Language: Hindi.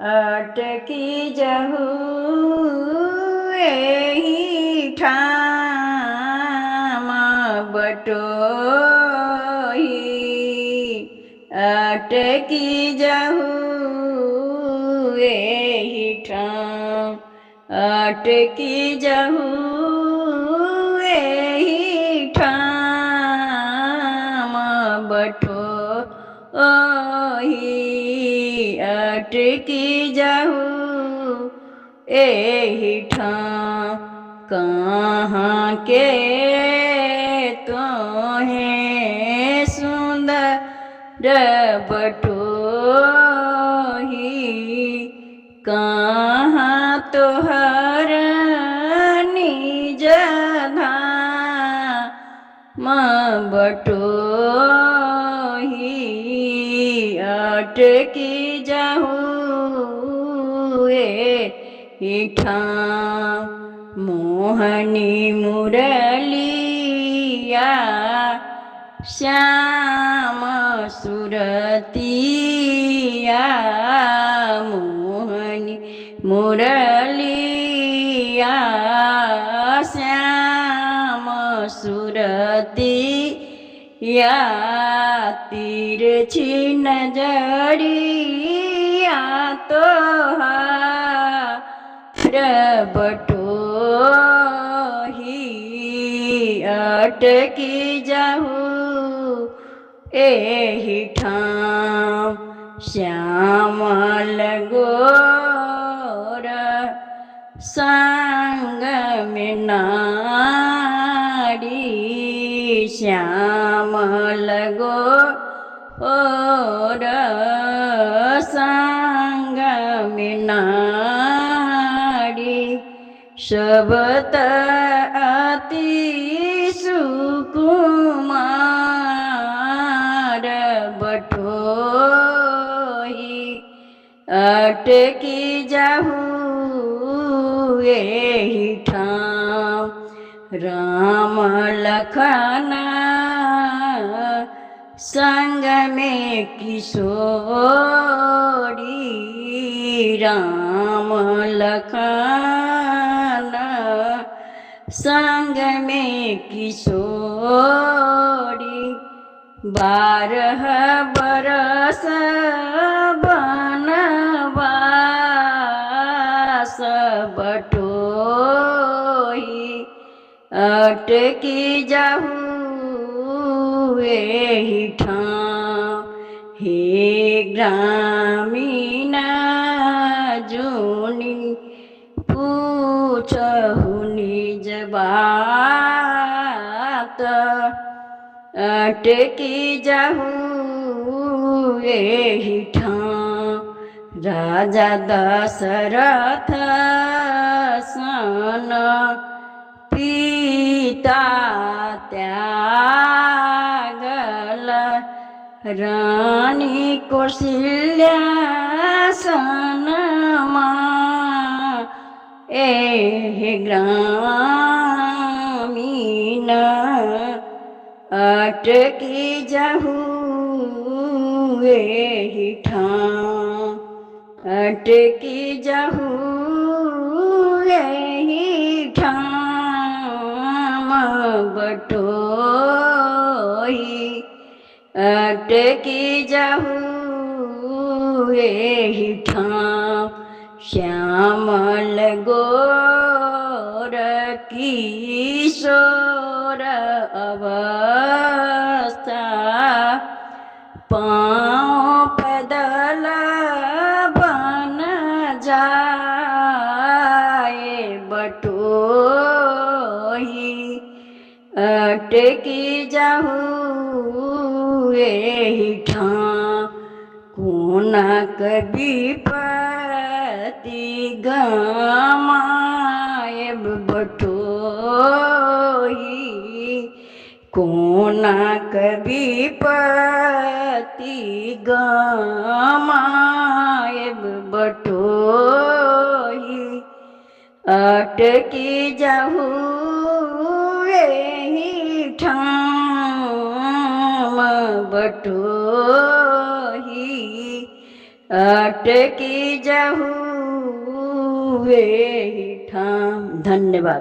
अटकी जहू एही ठाम बटोही। अटकी जहू एही ठाम अटकी जहू एही ठाम बटोही। अटकी जहू एही ठाम कहाँ के तोहें सुंदर बटोही। कहाँ तोहर निज धाम बटोही। अटकी जहू एही ठाम मोहनी मुरलिया श्याम सुरतिया। मोहनी मुरलिया श्याम सुरतिया। तिरछी नजरिया तोहार बटोही। अटकी जहू एही ठाम श्यामल गोर संग में नारी। श्यामल गोर संग में नारी। सबत अति सुकुमार बटोही। अटकी जहू एही ठाम राम लखन संग में किशोरी। राम लखन संग में किशोरी। 12 बरस बनवास बटोही। अटकी जहू एही ठाम हे ग्रामीण जुनी पूछहु निज बात। अटकी जहू एही ठाम राजा दशरथ सन पिता त्यागल। रानी कौशल्या सन माँ एहि ग्रामीण। अटकी जहू एही ठाम अटकी जहू एही ठाम बटोही। अटकी जहू एही ठाम श्यामल गोर किशोर अवस्था। पाँव पैदल बन जाए बटोही। अटकी जहू एही ठाम कोनक विपत्ति गमाएब बटोही। कोनक विपत्ति गमाएब बटोही। अटकी जहू एही ठाम बटोही। अटकी जहू वे ठाम। धन्यवाद।